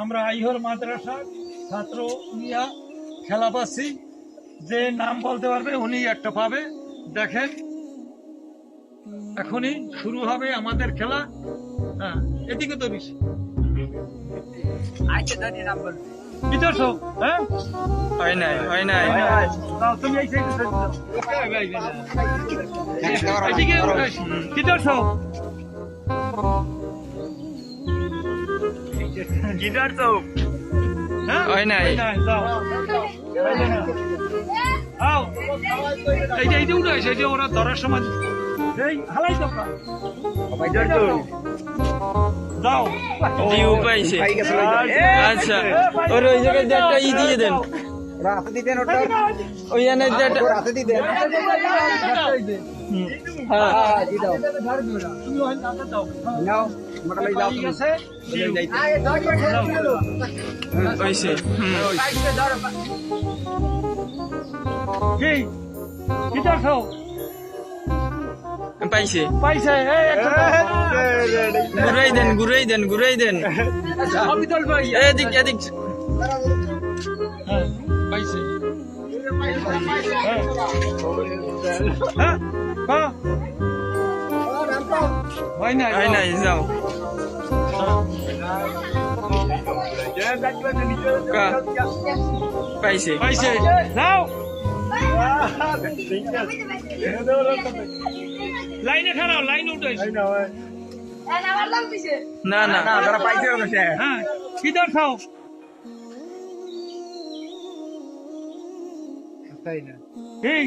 আমরা আইহর মাদ্রাসার ছাত্র নিয়া খেলা পাচ্ছি। যে নাম বলতে পারবে উনি একটা পাবে। দেখেন এখনই শুরু হবে আমাদের খেলা। হ্যাঁ, এদিকে তো বেশি কি দর্শক? হ্যাঁ, হয় নাই হয় নাই তুমি এই সাইডে সরে যাও। এদিকে কি দর্শক? গিটার তো হ্যাঁ, হয় নাই। যাও আও, এইটা উঠে আসে, যে ওরা ধরার সময় এই হালাই তো যাও। ডিউ পাইছে। আচ্ছা, ওর ওই জায়গায় যে একটা ই দিয়ে দেন, ওই জায়গায় যে একটা হ্যাঁ হইছে। কি দর্শক পাইছে। পাইছে? ঘুরাই দেন ঘুরাই দেন ঘুরাই দেন। অবিতল ভাই এদিক এদিক। হ্যাঁ, পাইছে। হ্যাঁ, হ্যাঁ, হয় নাই হয় নাই, যাও। পাইছে পাইছে, যাও। লাইনে খারাপ, লাইনে উঠে না না হ্যাঁ, কি দর্শক? এই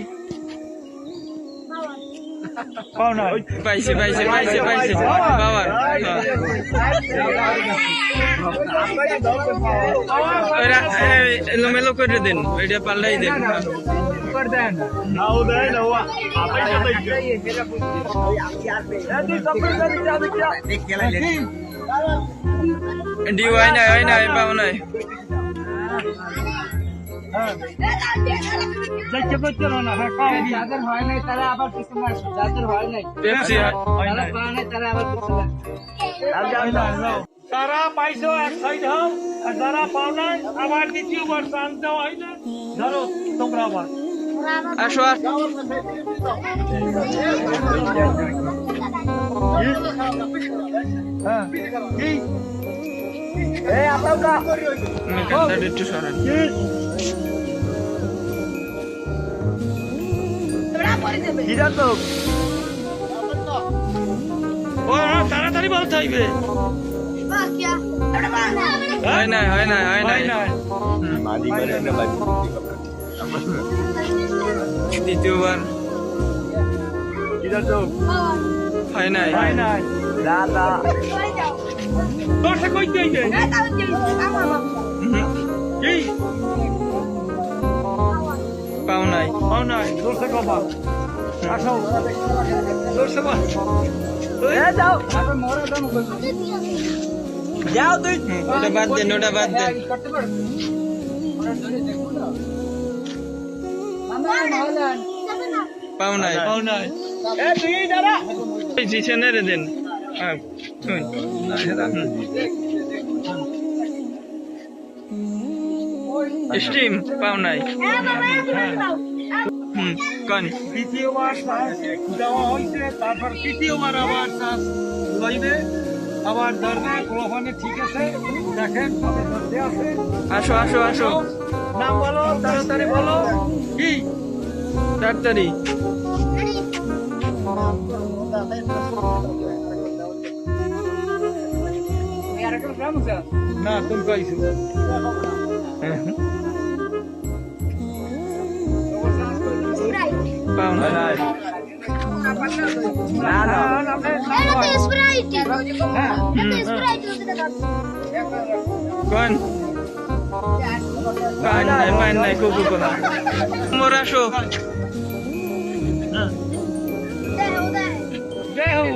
পাও না, পাইছে পাইছে পাইছে পাইছে বাবার। এলোমেলো করে দেন, ওইটা পাল্লাই দেন। ডিউ হয় নাই হয় নাই, পাও নাই। দেখতে পাচ্ছ না? হ্যাঁ, কাও। যাদের হয় নাই তারা আবার পিছনে আসে, যাদের হয় নাই পেপসি তারা পায় নাই তারা আবার পিছনে আসে। তারা পাইছো এক সাইড হও, আর যারা পাও নাই আবার দ্বিতীয়বার চান্স দেওয়া হয় না। ধরো তোমরা আবার আসো আসো। হ্যাঁ, কি কান্নাটা একটু সরান। ও তাড়াতাড়ি বলতে হইবে। হয় নাই হয় নাই হয় নাই। দ্বিতীয়বার হয় নাই। হয় নাই, দর্শক কই দিইবে কি পাও নাই। পাও নাই, দর্শক বাবা আসো, দর্শক যাও এখন মরে দাম যাও তুই ওটা বাদ দেন ওটা বাদ দেন। করতে পারো আমরা মহলান পাও নাই পাও নাই। জিছেনে রে দেন। হ্যাঁ স্ট্রিম পাও নাই। কন দ্বিতীয়বার চান্স দেওয়া হয়েছে, তারপর তৃতীয়বার আবার চান্স লইবে, আবার ধরবে। কোলাফানে ঠিক আছে, দেখেন কবে ধরতে আছে। আসো আসো আসো, নাম বলো, তাড়াতাড়ি বলো। কি তাড়াতাড়ি। না তুমি কইছো পাও নাই। কন পান নাই কুকু কোন মোর আসো। জয় হোক।